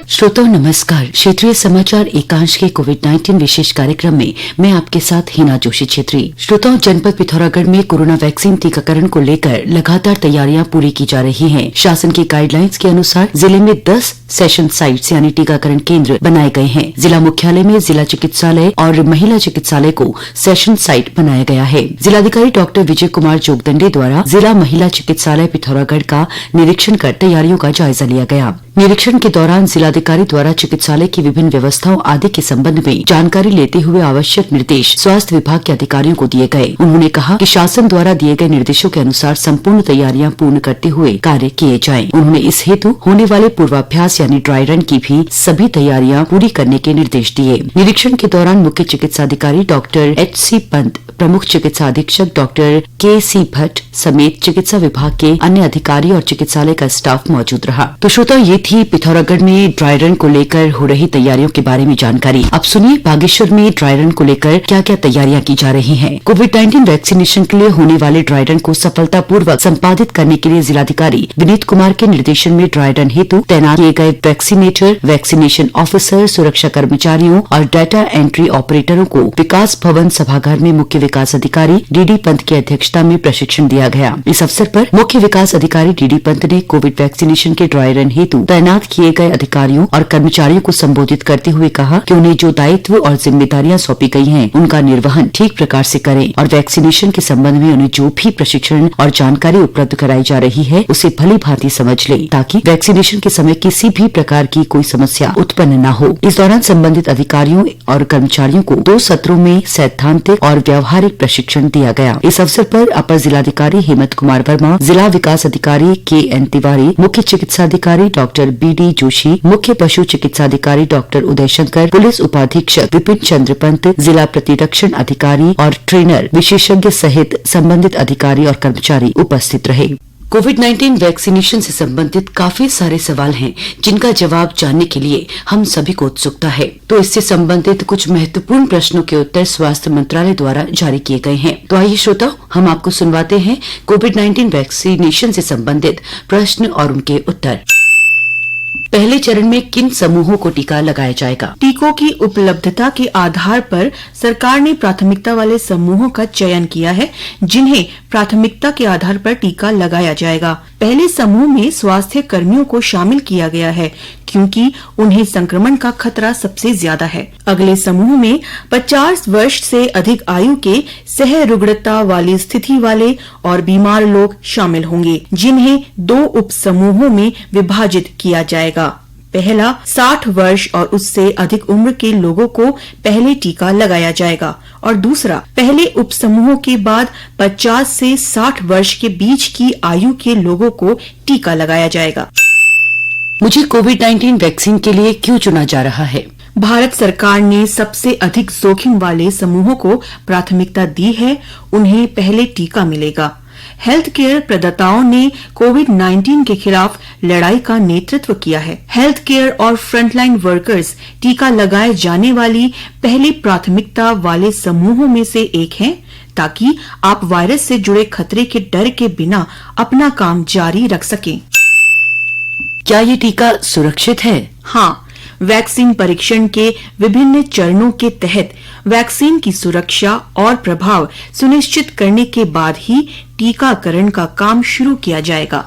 श्रोताओं नमस्कार। क्षेत्रीय समाचार एकांश के कोविड-19 विशेष कार्यक्रम में मैं आपके साथ हिना जोशी छेत्री। श्रोताओं, जनपद पिथौरागढ़ में कोरोना वैक्सीन टीकाकरण को लेकर लगातार तैयारियां पूरी की जा रही हैं। शासन की गाइडलाइंस के अनुसार जिले में 10 सेशन साइट्स यानी टीकाकरण केंद्र बनाए गए हैं। जिला मुख्यालय में जिला चिकित्सालय और महिला चिकित्सालय को सेशन साइट बनाया गया है। जिलाधिकारी डॉक्टर विजय कुमार जोगदंडे द्वारा जिला महिला चिकित्सालय पिथौरागढ़ का निरीक्षण कर तैयारियों का जायजा लिया गया। निरीक्षण के दौरान जिलाधिकारी द्वारा चिकित्सालय की विभिन्न व्यवस्थाओं आदि के संबंध में जानकारी लेते हुए आवश्यक निर्देश स्वास्थ्य विभाग के अधिकारियों को दिए गए। उन्होंने कहा कि शासन द्वारा दिए गए निर्देशों के अनुसार संपूर्ण तैयारियां पूर्ण करते हुए कार्य किए जाएं। उन्होंने इस हेतु होने वाले पूर्वाभ्यास यानी ड्राई रन की भी सभी तैयारियां पूरी करने के निर्देश दिए। निरीक्षण के दौरान मुख्य चिकित्साधिकारी डॉक्टर HC पंत, प्रमुख चिकित्सा अधीक्षक डॉक्टर KC भट्ट समेत चिकित्सा विभाग के अन्य अधिकारी और चिकित्सालय का स्टाफ मौजूद रहा। तो श्रोता, ये थी पिथौरागढ़ में ड्राई रन को लेकर हो रही तैयारियों के बारे में जानकारी। अब सुनिए बागेश्वर में ड्राई रन को लेकर क्या क्या तैयारियां की जा रही हैं। कोविड-19 वैक्सीनेशन के लिए होने वाले ड्राई रन को सफलतापूर्वक संपादित करने के लिए जिलाधिकारी विनीत कुमार के निर्देशन में ड्राई रन हेतु तैनात किए गए वैक्सीनेटर, वैक्सीनेशन ऑफिसर, सुरक्षा कर्मचारियों और डाटा एंट्री ऑपरेटरों को विकास भवन सभागार में मुख्य विकास अधिकारी DD पंत की अध्यक्षता में प्रशिक्षण दिया गया। इस अवसर पर मुख्य विकास अधिकारी DD पंत ने कोविड वैक्सीनेशन के ड्राई रन हेतु तैनात किए गए अधिकारियों और कर्मचारियों को संबोधित करते हुए कहा कि उन्हें जो दायित्व और जिम्मेदारियां सौंपी गई हैं, उनका निर्वहन ठीक प्रकार से करें और वैक्सीनेशन के संबंध में उन्हें जो भी प्रशिक्षण और जानकारी उपलब्ध कराई जा रही है उसे भली भांति समझ ले, ताकि वैक्सीनेशन के समय किसी भी प्रकार की कोई समस्या उत्पन्न न हो। इस दौरान संबंधित अधिकारियों और कर्मचारियों को 2 सत्रों में सैद्धांतिक और व्यावहारिक प्रशिक्षण दिया गया। इस अवसर पर अपर जिलाधिकारी हेमंत कुमार वर्मा, जिला विकास अधिकारी KN तिवारी, मुख्य चिकित्सा अधिकारी डॉक्टर BD जोशी, मुख्य पशु चिकित्सा अधिकारी डॉक्टर उदय शंकर, पुलिस उपाधीक्षक विपिन चंद्र पंत, जिला प्रतिरक्षण अधिकारी और ट्रेनर विशेषज्ञ सहित संबंधित अधिकारी और कर्मचारी उपस्थित रहे। कोविड-19 वैक्सीनेशन से संबंधित काफी सारे सवाल हैं जिनका जवाब जानने के लिए हम सभी को उत्सुकता है। तो इससे संबंधित कुछ महत्वपूर्ण प्रश्नों के उत्तर स्वास्थ्य मंत्रालय द्वारा जारी किए गए हैं। तो आइए श्रोताओ, हम आपको सुनवाते हैं कोविड-19 वैक्सीनेशन से संबंधित प्रश्न और उनके उत्तर। पहले चरण में किन समूहों को टीका लगाया जाएगा? टीकों की उपलब्धता के आधार पर सरकार ने प्राथमिकता वाले समूहों का चयन किया है, जिन्हें प्राथमिकता के आधार पर टीका लगाया जाएगा। पहले समूह में स्वास्थ्य कर्मियों को शामिल किया गया है, क्योंकि उन्हें संक्रमण का खतरा सबसे ज्यादा है। अगले समूह में 50 वर्ष से अधिक आयु के सहरुग्णता वाली स्थिति वाले और बीमार लोग शामिल होंगे, जिन्हें 2 उप समूहों में विभाजित किया जाएगा। पहला 60 वर्ष और उससे अधिक उम्र के लोगों को पहले टीका लगाया जाएगा और दूसरा पहले उप समूहों के बाद 50 से 60 वर्ष के बीच की आयु के लोगों को टीका लगाया जाएगा। मुझे कोविड-19 वैक्सीन के लिए क्यों चुना जा रहा है? भारत सरकार ने सबसे अधिक जोखिम वाले समूहों को प्राथमिकता दी है, उन्हें पहले टीका मिलेगा। हेल्थ केयर प्रदाताओं ने कोविड-19 के खिलाफ लड़ाई का नेतृत्व किया है। हेल्थ केयर और फ्रंटलाइन वर्कर्स टीका लगाए जाने वाली पहली प्राथमिकता वाले समूहों में से एक हैं, ताकि आप वायरस से जुड़े खतरे के डर के बिना अपना काम जारी रख सकें। क्या ये टीका सुरक्षित है? हाँ, वैक्सीन परीक्षण के विभिन्न चरणों के तहत वैक्सीन की सुरक्षा और प्रभाव सुनिश्चित करने के बाद ही टीकाकरण का काम शुरू किया जाएगा।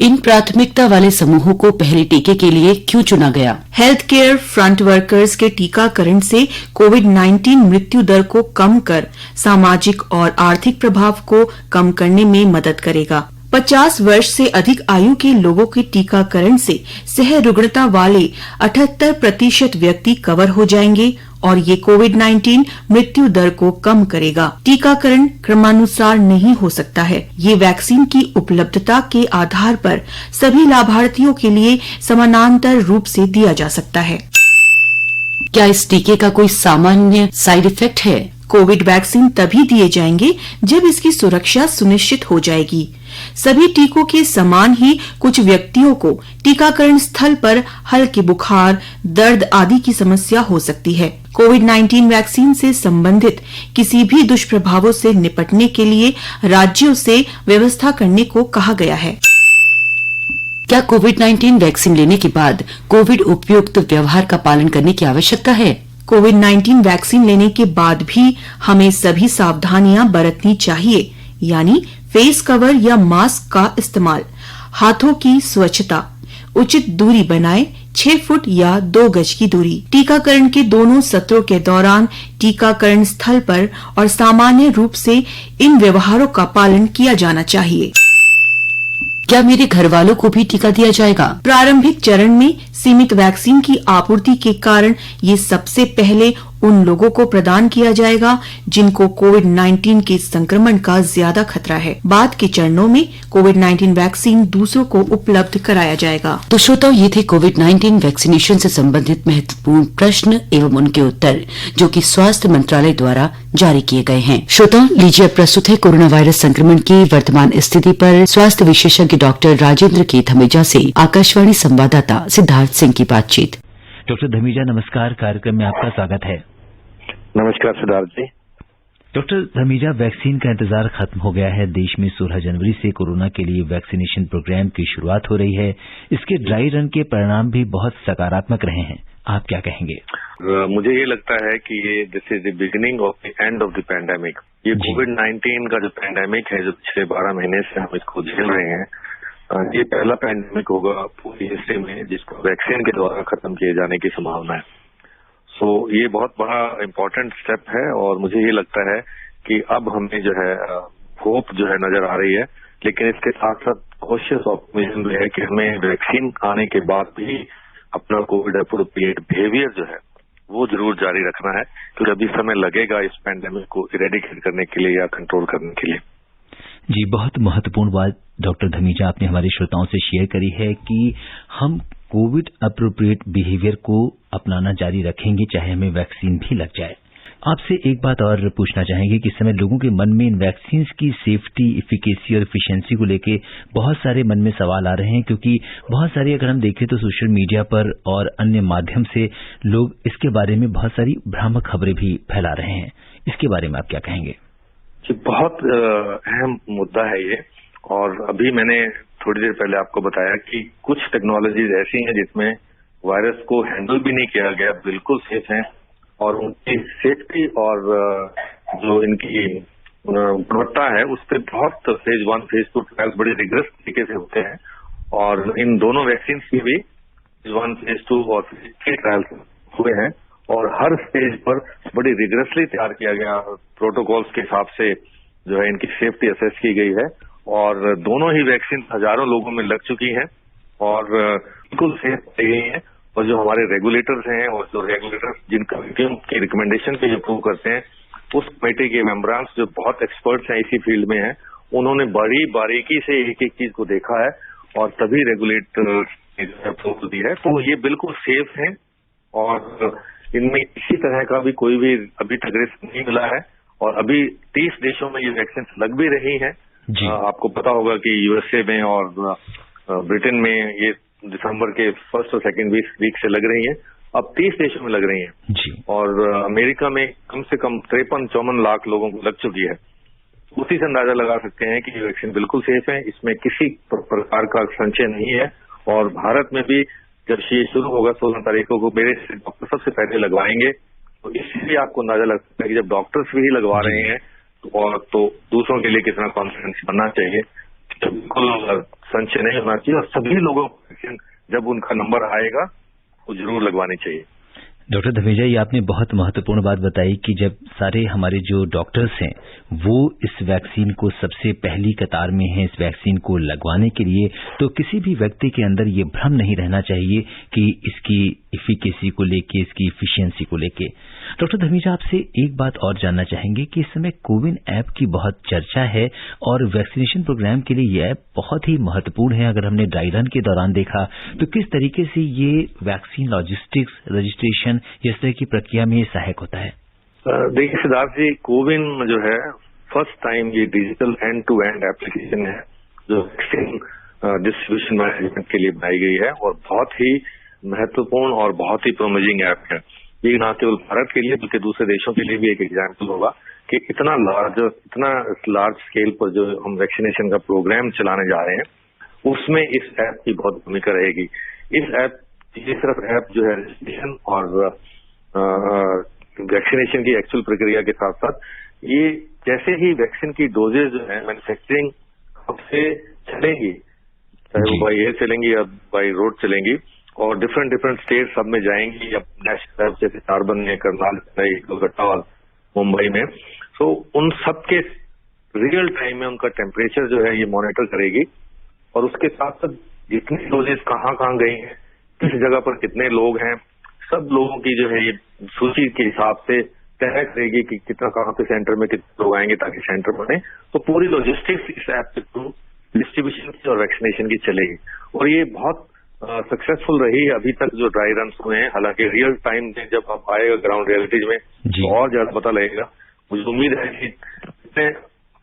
इन प्राथमिकता वाले समूहों को पहले टीके के लिए क्यों चुना गया? हेल्थ केयर फ्रंट वर्कर्स के टीकाकरण से कोविड-19 मृत्यु दर को कम कर सामाजिक और आर्थिक प्रभाव को कम करने में मदद करेगा। 50 वर्ष से अधिक आयु के लोगों के टीकाकरण से सहरुग्णता वाले 78% व्यक्ति कवर हो जाएंगे और ये कोविड-19 मृत्यु दर को कम करेगा। टीकाकरण क्रमानुसार नहीं हो सकता है। ये वैक्सीन की उपलब्धता के आधार पर सभी लाभार्थियों के लिए समानांतर रूप से दिया जा सकता है। क्या इस टीके का कोई सामान्य साइड इफेक्ट है? कोविड वैक्सीन तभी दिए जाएंगे जब इसकी सुरक्षा सुनिश्चित हो जाएगी। सभी टीकों के समान ही कुछ व्यक्तियों को टीकाकरण स्थल पर हल्के बुखार, दर्द आदि की समस्या हो सकती है। कोविड-19 वैक्सीन से संबंधित किसी भी दुष्प्रभावों से निपटने के लिए राज्यों से व्यवस्था करने को कहा गया है। क्या कोविड-19 वैक्सीन लेने के बाद कोविड उपयुक्त व्यवहार का पालन करने की आवश्यकता है? कोविड-19 वैक्सीन लेने के बाद भी हमें सभी सावधानियां बरतनी चाहिए, यानी फेस कवर या मास्क का इस्तेमाल, हाथों की स्वच्छता, उचित दूरी बनाए 6 फुट या 2 गज की दूरी, टीकाकरण के दोनों सत्रों के दौरान टीकाकरण स्थल पर और सामान्य रूप से इन व्यवहारों का पालन किया जाना चाहिए। क्या मेरे घर वालों को भी टीका दिया जाएगा? प्रारंभिक चरण में सीमित वैक्सीन की आपूर्ति के कारण ये सबसे पहले उन लोगों को प्रदान किया जाएगा जिनको कोविड-19 के संक्रमण का ज्यादा खतरा है। बाद के चरणों में कोविड-19 वैक्सीन दूसरों को उपलब्ध कराया जाएगा। तो श्रोताओ, ये थे कोविड-19 वैक्सीनेशन से संबंधित महत्वपूर्ण प्रश्न एवं उनके उत्तर जो कि स्वास्थ्य मंत्रालय द्वारा जारी किए गए हैं। श्रोताओं, लीजिए अब प्रस्तुत है कोरोना वायरस संक्रमण की वर्तमान स्थिति पर स्वास्थ्य विशेषज्ञ डॉक्टर राजेंद्र के धमीजा से आकाशवाणी संवाददाता सिद्धार्थ सिंह की बातचीत। डॉक्टर धमीजा, नमस्कार। कार्यक्रम में आपका स्वागत है। नमस्कार सिद्धार्थ जी। डॉक्टर धमीजा, वैक्सीन का इंतजार खत्म हो गया है। देश में 16 जनवरी से कोरोना के लिए वैक्सीनेशन प्रोग्राम की शुरुआत हो रही है। इसके ड्राई रन के परिणाम भी बहुत सकारात्मक रहे हैं। आप क्या कहेंगे? मुझे ये लगता है कि ये this is the beginning of the end of the pandemic. ये कोविड-19 का जो पैंडेमिक है, जो पिछले 12 महीने से हम इसको झेल रहे हैं, ये पहला पैंडेमिक होगा पूरी हिस्ट्री में जिसको वैक्सीन के द्वारा खत्म किए जाने की संभावना है। सो ये बहुत बड़ा इम्पोर्टेंट स्टेप है और मुझे ये लगता है कि अब हमें जो है होप जो है नजर आ रही है, लेकिन इसके साथ साथ कॉशियस ऑप्टिमिज्म भी है कि हमें वैक्सीन आने के बाद भी अपना कोविड एप्रोप्रिएट बिहेवियर जो है वो जरूर जारी रखना है, क्योंकि अभी समय लगेगा इस पैंडेमिक को इरेडिकेट करने के लिए या कंट्रोल करने के लिए। जी, बहुत महत्वपूर्ण बात डॉक्टर धमीजा आपने हमारे श्रोताओं से शेयर करी है कि हम कोविड एप्रोप्रिएट बिहेवियर को अपनाना जारी रखेंगे चाहे हमें वैक्सीन भी लग जाए। आपसे एक बात और पूछना चाहेंगे कि इस समय लोगों के मन में इन वैक्सीन की सेफ्टी, इफिकेसी और एफिशिएंसी को लेके बहुत सारे मन में सवाल आ रहे हैं, क्योंकि बहुत सारी अगर हम देखें तो सोशल मीडिया पर और अन्य माध्यम से लोग इसके बारे में बहुत सारी भ्रामक खबरें भी फैला रहे हैं। इसके बारे में आप क्या कहेंगे? बहुत अहम मुद्दा है ये, और अभी मैंने थोड़ी देर पहले आपको बताया कि कुछ टेक्नोलॉजीज ऐसी हैं जिसमें वायरस को हैंडल भी नहीं किया गया, बिल्कुल सेफ हैं, और उनकी सेफ्टी और जो इनकी गुणवत्ता है उस पर बहुत फेज 1, फेज 2 ट्रायल्स बड़े रिग्रेस तरीके से होते हैं, और इन दोनों वैक्सीन की भी फेज 1, फेज 2 और फेज 3 ट्रायल्स हुए हैं, और हर स्टेज पर बड़ी रिग्रेसली तैयार किया गया प्रोटोकॉल्स के हिसाब से जो है इनकी सेफ्टी असेस की गई है, और दोनों ही वैक्सीन हजारों लोगों में लग चुकी हैं और बिल्कुल सेफ पाई गई हैं। और जो हमारे रेगुलेटर्स हैं और जो रेगुलेटर्स जिनका की रिकमेंडेशन पे अप्रूव करते हैं, उस कमेटी के मेंबर्स जो बहुत एक्सपर्ट्स हैं इसी फील्ड में हैं, उन्होंने बड़ी बारीकी से एक एक चीज को देखा है और तभी रेगुलेटर ने अप्रूव दी है। तो ये बिल्कुल सेफ है और इनमें किसी तरह का भी कोई भी अभी तक रिस्क नहीं मिला है, और अभी 30 देशों में ये वैक्सीन लग भी रही है। आपको पता होगा कि यूएसए में और ब्रिटेन में ये दिसंबर के 1st और 2nd वीक से लग रही हैं, अब 30 देशों में लग रही हैं जी। और अमेरिका में कम से कम 53-54 लाख लोगों को लग चुकी है। उसी से अंदाजा लगा सकते हैं कि ये वैक्सीन बिल्कुल सेफ है, इसमें किसी प्रकार का संशय नहीं है। और भारत में भी जब ये शुरू होगा 16 तारीख को मेरे डॉक्टर सबसे पहले लगवाएंगे, तो इसलिए आपको अंदाजा लग सकता है कि जब डॉक्टर्स भी लगवा रहे हैं और तो दूसरों के लिए कितना कॉन्फिडेंस बनना चाहिए, बिल्कुल संशय नहीं होना चाहिए, और सभी लोगों को वैक्सीन जब उनका नंबर आएगा वो जरूर लगवानी चाहिए। डॉक्टर धमीजा, ये आपने बहुत महत्वपूर्ण बात बताई कि जब सारे हमारे जो डॉक्टर्स हैं वो इस वैक्सीन को सबसे पहली कतार में हैं इस वैक्सीन को लगवाने के लिए, तो किसी भी व्यक्ति के अंदर ये भ्रम नहीं रहना चाहिए कि इसकी इफिकेसी को लेके, इसकी इफिशिएंसी को लेके। डॉक्टर धमीजा, आपसे एक बात और जानना चाहेंगे कि इस समय कोविन ऐप की बहुत चर्चा है और वैक्सीनेशन प्रोग्राम के लिए ये ऐप बहुत ही महत्वपूर्ण है। अगर हमने ड्राई रन के दौरान देखा तो किस तरीके से ये वैक्सीन लॉजिस्टिक्स, रजिस्ट्रेशन, इस तरह की प्रक्रिया में सहायक होता है? देखिए सिद्धार्थ जी, कोविन जो है फर्स्ट टाइम ये digital end to end application है जो वैक्सीन डिस्ट्रीब्यूशन मैनेजमेंट के लिए बनाई गई है, और बहुत ही महत्वपूर्ण और बहुत ही प्रोमिजिंग ऐप है। ये न केवल भारत के लिए बल्कि दूसरे देशों के लिए भी एक एग्जाम्पल होगा कि इतना लार्ज स्केल पर जो हम वैक्सीनेशन का प्रोग्राम चलाने जा रहे हैं उसमें इस ऐप की बहुत भूमिका रहेगी। इस ऐप, ये सिर्फ ऐप जो है रजिस्ट्रेशन और वैक्सीनेशन की एक्चुअल प्रक्रिया के साथ साथ, ये जैसे ही वैक्सीन की डोजेज जो है मैन्युफैक्चरिंग अब से चलेंगी, चाहे वो बाई एयर चलेंगी या बाई रोड चलेंगी, और डिफरेंट स्टेट सब में जाएंगी, या नेशनल ऐप जैसे कार्बन में, करनाल, कोलकाता और मुंबई में, तो उन सब के रियल टाइम में उनका टेम्परेचर जो है ये मॉनिटर करेगी, और उसके साथ साथ जितनी डोजेज कहाँ गई हैं, किस जगह पर कितने लोग हैं, सब लोगों की जो है ये सूची के हिसाब से तय करेगी कि कितना कहाँ पे सेंटर में कितने लोग आएंगे ताकि सेंटर बने। तो पूरी लॉजिस्टिक्स इस ऐप के थ्रू डिस्ट्रीब्यूशन की और वैक्सीनेशन की चलेगी, और ये बहुत सक्सेसफुल रही है अभी तक जो ड्राई रन हुए हैं। हालांकि रियल टाइम में जब आप आएगा ग्राउंड रियलिटीज में तो और ज्यादा पता लगेगा। मुझे उम्मीद है कि जितने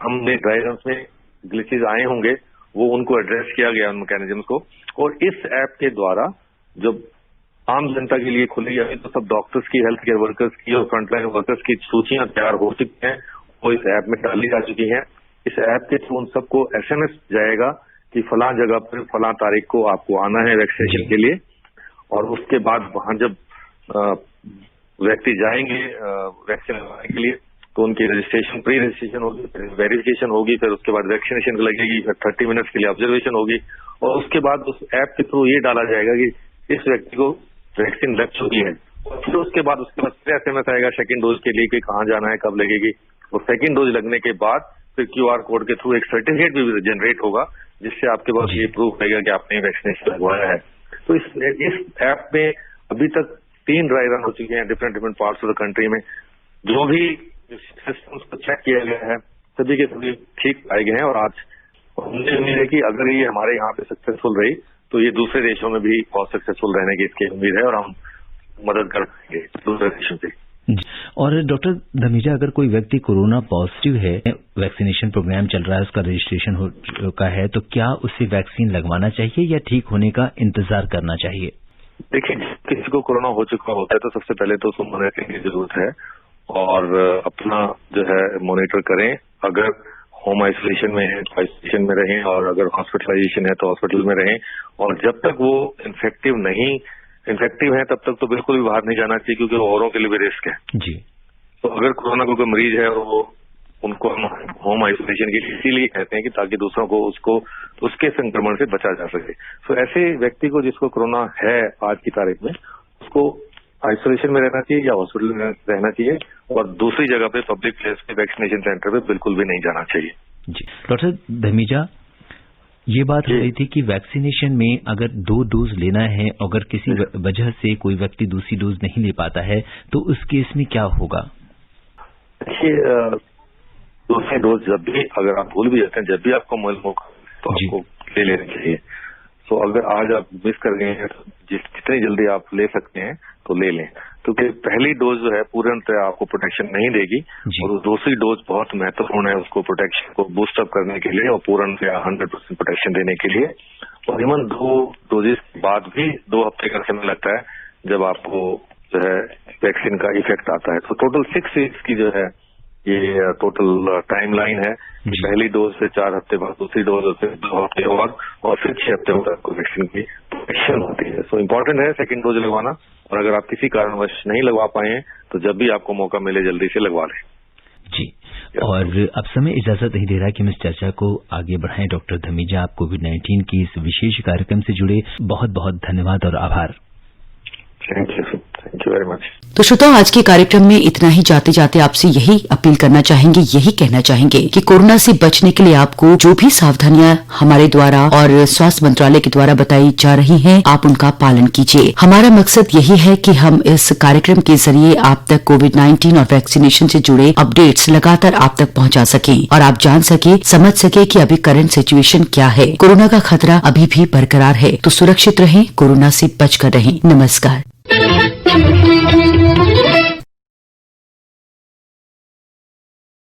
हमने ड्राई रन में ग्लिचेज आए होंगे वो उनको एड्रेस किया गया उन मैकेनिज्म को, और इस ऐप के द्वारा जब आम जनता के लिए खुली अभी तो सब डॉक्टर्स की, हेल्थ केयर वर्कर्स की और फ्रंटलाइन वर्कर्स की सूचियां तैयार हो चुकी हैं, वो इस ऐप में डाली जा चुकी हैं। इस ऐप के थ्रू उन सबको SMS जाएगा कि फलां जगह पर फलां तारीख को आपको आना है वैक्सीनेशन के लिए, और उसके बाद वहां जब व्यक्ति जाएंगे वैक्सीन लगवाने के लिए तो उनकी रजिस्ट्रेशन, प्री रजिस्ट्रेशन होगी, फिर वेरिफिकेशन होगी, फिर उसके बाद वैक्सीनेशन लगेगी, फिर 30 मिनट्स के लिए ऑब्जर्वेशन होगी, और उसके बाद उस ऐप के थ्रू ये डाला जाएगा कि इस व्यक्ति को वैक्सीन लग चुकी है। फिर उसके बाद फिर SMS आएगा सेकंड डोज के लिए कि कहाँ जाना है, कब लगेगी, और सेकंड डोज लगने के बाद फिर QR कोड के थ्रू एक सर्टिफिकेट भी जनरेट होगा जिससे आपके पास ये प्रूफ रहेगा कि आपने वैक्सीनेशन लगवाया है। तो इस ऐप में अभी तक 3 ड्राई रन हो चुके हैं different parts of the country में। जो भी सिस्टम्स को चेक किया गया है सभी के सभी ठीक पाए गए हैं, और आज मुझे उम्मीद है कि अगर ये हमारे यहाँ पे सक्सेसफुल रही तो ये दूसरे देशों में भी बहुत सक्सेसफुल रहने की इसकी उम्मीद है, और हम मदद कर पाएंगे दूसरे देशों से। और डॉक्टर धमीजा, अगर कोई व्यक्ति कोरोना पॉजिटिव है, वैक्सीनेशन प्रोग्राम चल रहा है, उसका रजिस्ट्रेशन हो चुका है, तो क्या उसे वैक्सीन लगवाना चाहिए या ठीक होने का इंतजार करना चाहिए? देखिए, किसी को कोरोना हो चुका होता है तो सबसे पहले तो उसको मॉनिटरिंग की जरूरत है, और अपना जो है मॉनिटर करें। अगर होम आइसोलेशन में है तो आइसोलेशन में रहें, और अगर हॉस्पिटलाइजेशन है तो हॉस्पिटल में रहें, और जब तक वो इन्फेक्टिव है तब तक तो बिल्कुल भी बाहर नहीं जाना चाहिए, क्योंकि वो औरों के लिए भी रिस्क है जी। तो अगर कोरोना को कोई मरीज है वो उनको हम होम आइसोलेशन के लिए इसीलिए कहते हैं कि ताकि दूसरों को उसके संक्रमण से बचा जा सके। तो ऐसे व्यक्ति को जिसको कोरोना है आज की तारीख में, उसको आइसोलेशन में रहना चाहिए या हॉस्पिटल में रहना चाहिए, और दूसरी जगह पे पब्लिक प्लेस पे वैक्सीनेशन सेंटर पे बिल्कुल भी नहीं जाना चाहिए। जी डॉक्टर धमीजा, ये बात हो रही थी कि वैक्सीनेशन में अगर 2 डोज लेना है, अगर किसी वजह से कोई व्यक्ति दूसरी डोज नहीं ले पाता है तो उस केस में क्या होगा? देखिए, दूसरी डोज जब भी अगर आप भूल भी जाते हैं, जब भी आपको मौका तो आपको ले लेना चाहिए। तो अगर आज आप मिस कर गए हैं तो जितनी जल्दी आप ले सकते हैं तो ले लें, क्योंकि पहली डोज जो है पूर्णतः आपको प्रोटेक्शन नहीं देगी, और दूसरी डोज बहुत महत्वपूर्ण है उसको प्रोटेक्शन को बूस्ट अप करने के लिए और पूर्णतः 100% प्रोटेक्शन देने के लिए। और इवन 2 डोजेस के बाद भी 2 हफ्ते का समय लगता है जब आपको जो है वैक्सीन का इफेक्ट आता है। तो टोटल 6 वीक्स की जो है ये टोटल टाइम लाइन है। पहली डोज से 4 हफ्ते बाद दूसरी डोज से 2 हफ्ते और फिर 6 हफ्ते बाद आपको वैक्सीन की प्रोटेक्शन होती है। सो इम्पोर्टेंट है सेकंड डोज लगवाना, और अगर आप किसी कारणवश नहीं लगवा पाए तो जब भी आपको मौका मिले जल्दी से लगवा लें। जी, और अब समय इजाजत नहीं दे रहा कि हम इस चर्चा को आगे बढ़ाएं। डॉक्टर धमीजा, आप कोविड-19 की इस विशेष कार्यक्रम से जुड़े बहुत बहुत धन्यवाद और आभार। Thank you very much. तो श्रोताओं, आज के कार्यक्रम में इतना ही। जाते जाते आपसे यही अपील करना चाहेंगे, यही कहना चाहेंगे कि कोरोना से बचने के लिए आपको जो भी सावधानियां हमारे द्वारा और स्वास्थ्य मंत्रालय के द्वारा बताई जा रही हैं, आप उनका पालन कीजिए। हमारा मकसद यही है कि हम इस कार्यक्रम के जरिए आप तक कोविड-19 और वैक्सीनेशन से जुड़े अपडेट्स लगातार आप तक पहुंचा सकें, और आप जान सके, समझ सके कि अभी करंट सिचुएशन क्या है। कोरोना का खतरा अभी भी बरकरार है, तो सुरक्षित रहें, कोरोना से बचकर रहें। नमस्कार।